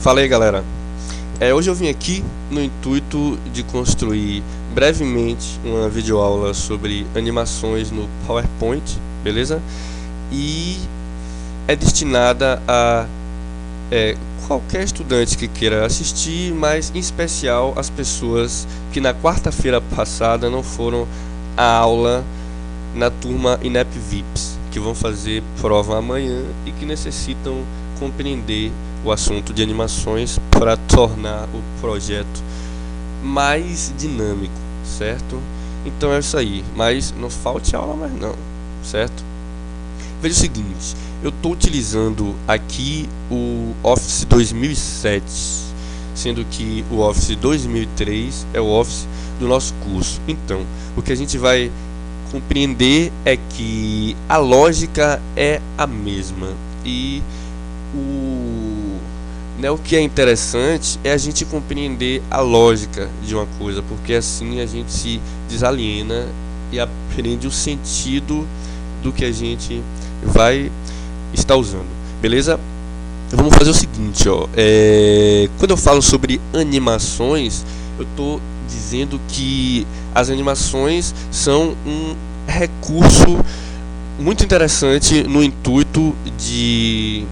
Fala aí, galera. Hoje eu vim aqui no intuito de construir brevemente uma videoaula sobre animações no PowerPoint, beleza? E é destinada a qualquer estudante que queira assistir, mas em especial as pessoas que na quarta-feira passada não foram à aula na turma INEP VIPs, que vão fazer prova amanhã e que necessitam compreender o assunto de animações para tornar o projeto mais dinâmico, certo? Então é isso aí, mas não falte aula mais não, certo? Veja o seguinte, eu estou utilizando aqui o Office 2007, sendo que o Office 2003 é o Office do nosso curso. Então, o que a gente vai compreender é que a lógica é a mesma e o que é interessante é a gente compreender a lógica de uma coisa, porque assim a gente se desaliena e aprende o sentido do que a gente vai estar usando, beleza? Vamos fazer o seguinte, ó. Quando eu falo sobre animações, eu estou dizendo que as animações são um recurso muito interessante no intuito de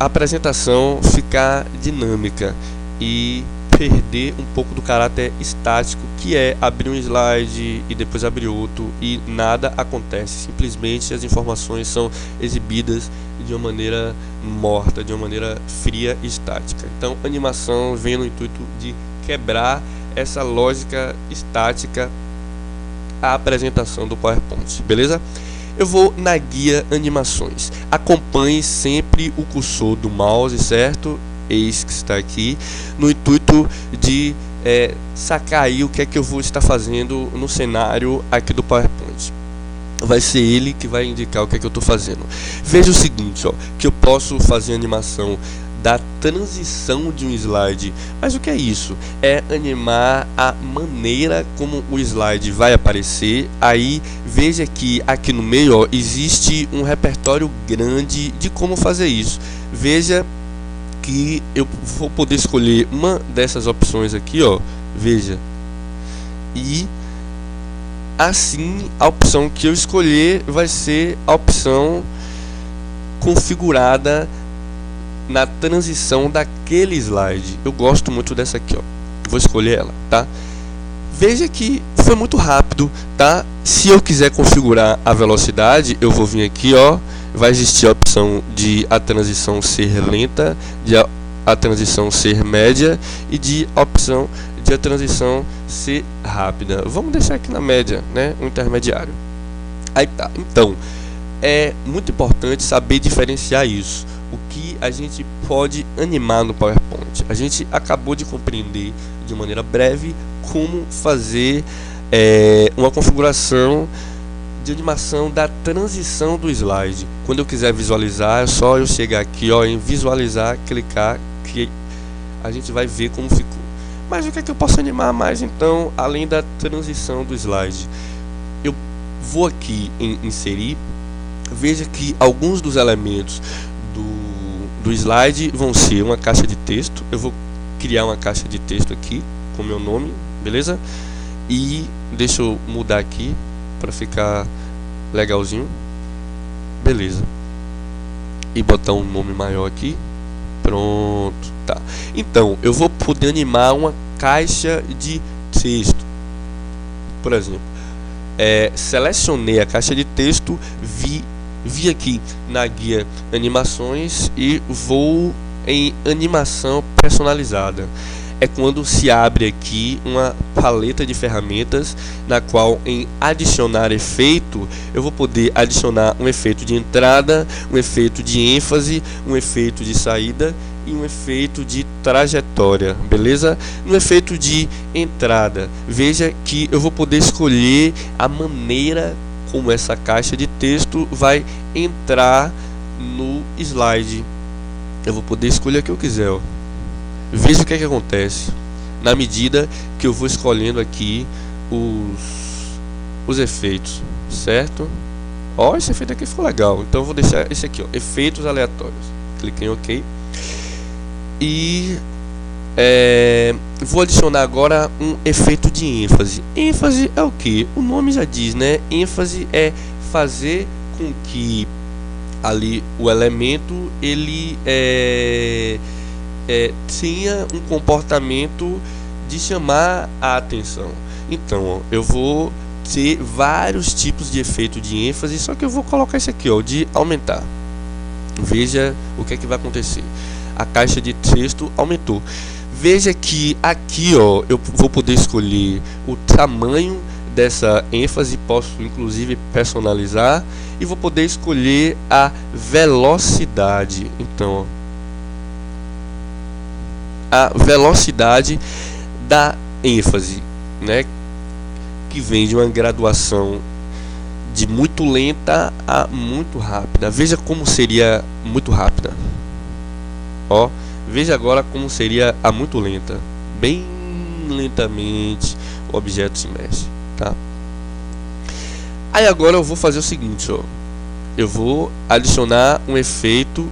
a apresentação ficar dinâmica e perder um pouco do caráter estático, que é abrir um slide e depois abrir outro e nada acontece, simplesmente as informações são exibidas de uma maneira morta, de uma maneira fria e estática. Então, animação vem no intuito de quebrar essa lógica estática à apresentação do PowerPoint, beleza? Eu vou na guia animações. Acompanhe sempre o cursor do mouse, certo? Eis que está aqui, no intuito de sacar aí o que é que eu vou estar fazendo no cenário aqui do PowerPoint. Vai ser ele que vai indicar o que é que eu estou fazendo. Veja o seguinte, ó, que eu posso fazer animação da transição de um slide. Mas o que é isso? É animar a maneira como o slide vai aparecer. Aí veja que aqui no meio, ó, existe um repertório grande de como fazer isso. Veja que eu vou poder escolher uma dessas opções aqui, ó. Veja. E assim a opção que eu escolher vai ser a opção configurada na transição daquele slide. Eu gosto muito dessa aqui, ó. Vou escolher ela, tá? Veja que foi muito rápido, tá? Se eu quiser configurar a velocidade, eu vou vir aqui, ó. Vai existir a opção de a transição ser lenta, de a transição ser média e de a opção de a transição ser rápida. Vamos deixar aqui na média, né? Um intermediário. Aí tá. Então, é muito importante saber diferenciar isso. O que a gente pode animar no PowerPoint. A gente acabou de compreender de maneira breve como fazer uma configuração de animação da transição do slide. Quando eu quiser visualizar, é só eu chegar aqui, ó, em visualizar, clicar, que a gente vai ver como ficou. Mas o que é que eu posso animar mais então, além da transição do slide? Eu vou aqui em inserir. Veja que alguns dos elementos do slide vão ser uma caixa de texto. Eu vou criar uma caixa de texto aqui com meu nome, beleza? E deixa eu mudar aqui para ficar legalzinho, beleza? E botar um nome maior aqui, pronto, tá? Então eu vou poder animar uma caixa de texto, por exemplo. Selecionei a caixa de texto, vi aqui na guia animações e vou em animação personalizada. É quando se abre aqui uma paleta de ferramentas na qual em adicionar efeito eu vou poder adicionar um efeito de entrada, um efeito de ênfase, um efeito de saída e um efeito de trajetória, beleza? No efeito de entrada, veja que eu vou poder escolher a maneira como essa caixa de texto vai entrar no slide. Eu vou poder escolher o que eu quiser, ó. Veja o que é que acontece na medida que eu vou escolhendo aqui os efeitos, certo? Ó, esse efeito aqui ficou legal, então eu vou deixar esse aqui, ó, efeitos aleatórios. Clique em OK. E vou adicionar agora um efeito de ênfase. ênfase é o que? O nome já diz, né? ênfase é fazer com que ali o elemento ele tenha um comportamento de chamar a atenção. Então, ó, eu vou ter vários tipos de efeito de ênfase, só que eu vou colocar esse aqui, ó, de aumentar. Veja o que é que vai acontecer. A caixa de texto aumentou. Veja que aqui, ó, eu vou poder escolher o tamanho dessa ênfase, posso inclusive personalizar e vou poder escolher a velocidade. Então, ó, a velocidade da ênfase, né, que vem de uma graduação de muito lenta a muito rápida. Veja como seria muito rápida. Ó, veja agora como seria a muito lenta. Bem lentamente o objeto se mexe, tá? Aí agora eu vou fazer o seguinte, ó. Eu vou adicionar um efeito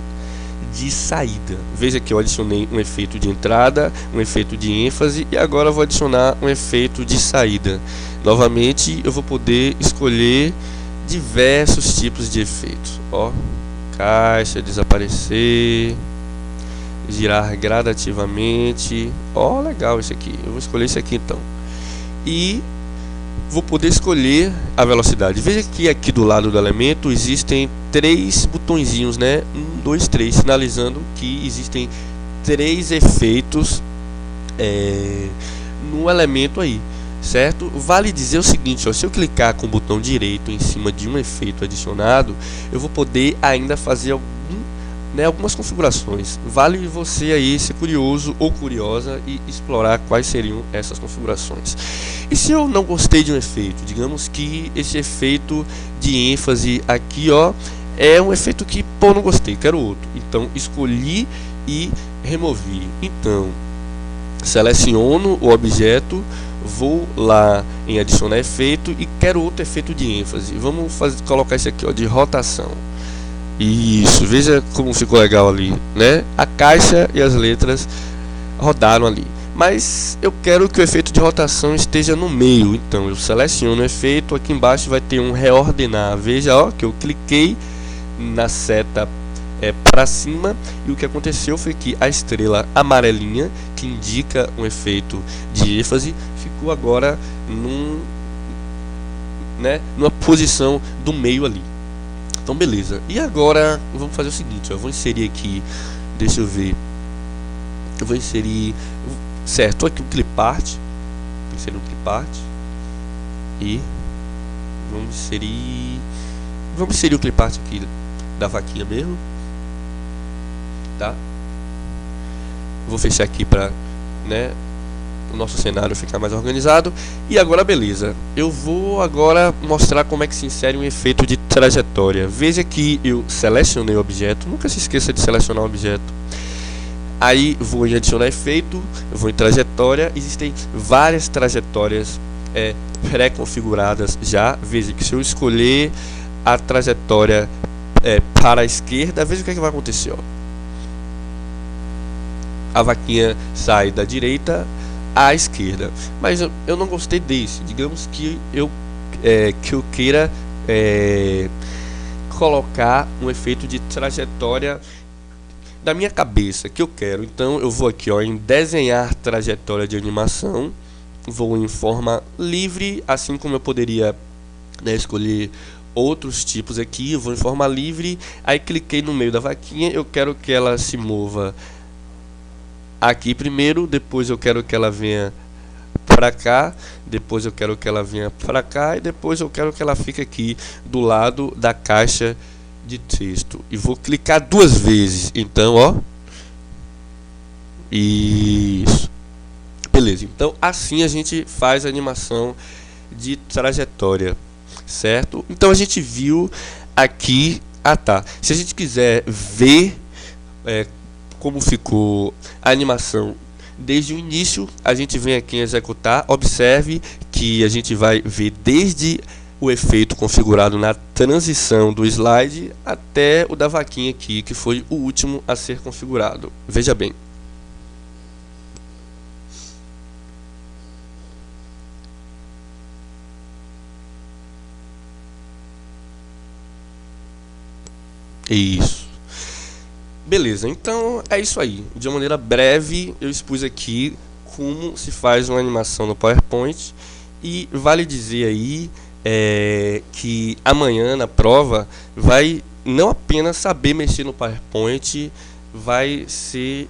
de saída. Veja que eu adicionei um efeito de entrada, um efeito de ênfase e agora eu vou adicionar um efeito de saída. Novamente eu vou poder escolher diversos tipos de efeitos. Ó, caixa, desaparecer, girar gradativamente. Ó, legal esse aqui. Eu vou escolher esse aqui então. E vou poder escolher a velocidade. Veja que aqui do lado do elemento existem 3 botõezinhos, né? 1, 2, 3, sinalizando que existem 3 efeitos no elemento aí, certo? Vale dizer o seguinte, ó, se eu clicar com o botão direito em cima de um efeito adicionado, eu vou poder ainda fazer algumas configurações. Vale você aí ser curioso ou curiosa e explorar quais seriam essas configurações. E se eu não gostei de um efeito, digamos que esse efeito de ênfase aqui, ó, é um efeito que, pô, não gostei, quero outro. Então escolhi e removi. Então seleciono o objeto, vou lá em adicionar efeito e quero outro efeito de ênfase. Vamos colocar esse aqui, ó, de rotação. Isso, veja como ficou legal ali, né? A caixa e as letras rodaram ali. Mas eu quero que o efeito de rotação esteja no meio. Então eu seleciono o efeito, aqui embaixo vai ter um reordenar. Veja, ó, que eu cliquei na seta para cima e o que aconteceu foi que a estrela amarelinha, que indica um efeito de ênfase, ficou agora numa posição do meio ali. Então beleza, e agora vamos fazer o seguinte, eu vou inserir aqui, deixa eu ver, eu vou inserir, certo, aqui o clipart, vou inserir um clipart e vamos inserir o clipart aqui da vaquinha mesmo, tá? Vou fechar aqui para, né, o nosso cenário ficar mais organizado. E agora beleza, eu vou agora mostrar como é que se insere um efeito de trajetória. Veja que eu selecionei o objeto, nunca se esqueça de selecionar o objeto. Aí vou em adicionar efeito, eu vou em trajetória, existem várias trajetórias pré-configuradas já. Veja que se eu escolher a trajetória para a esquerda, veja o que é que vai acontecer, ó. A vaquinha sai da direita à esquerda, mas eu não gostei desse. Digamos que eu queira colocar um efeito de trajetória da minha cabeça que eu quero. Então eu vou aqui, ó, em desenhar trajetória de animação, vou em forma livre, assim como eu poderia, né, escolher outros tipos aqui. Eu vou em forma livre, aí cliquei no meio da vaquinha, eu quero que ela se mova aqui primeiro, depois eu quero que ela venha para cá, depois eu quero que ela venha para cá e depois eu quero que ela fique aqui do lado da caixa de texto. E vou clicar 2 vezes. Então, ó, isso, beleza. Então assim a gente faz a animação de trajetória, certo? Então a gente viu aqui, tá, se a gente quiser ver como ficou a animação desde o início, a gente vem aqui em executar. Observe que a gente vai ver desde o efeito configurado na transição do slide até o da vaquinha aqui, que foi o último a ser configurado. Veja bem, Isso. Beleza, então é isso aí. De uma maneira breve, eu expus aqui como se faz uma animação no PowerPoint. E vale dizer aí que amanhã na prova vai não apenas saber mexer no PowerPoint, vai ser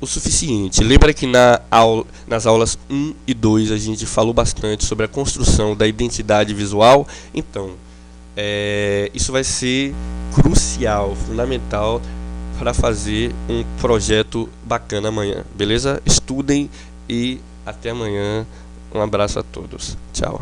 o suficiente. Lembra que nas aulas 1 e 2 a gente falou bastante sobre a construção da identidade visual? Então, isso vai ser crucial, fundamental para fazer um projeto bacana amanhã, beleza? Estudem e até amanhã. Um abraço a todos. Tchau.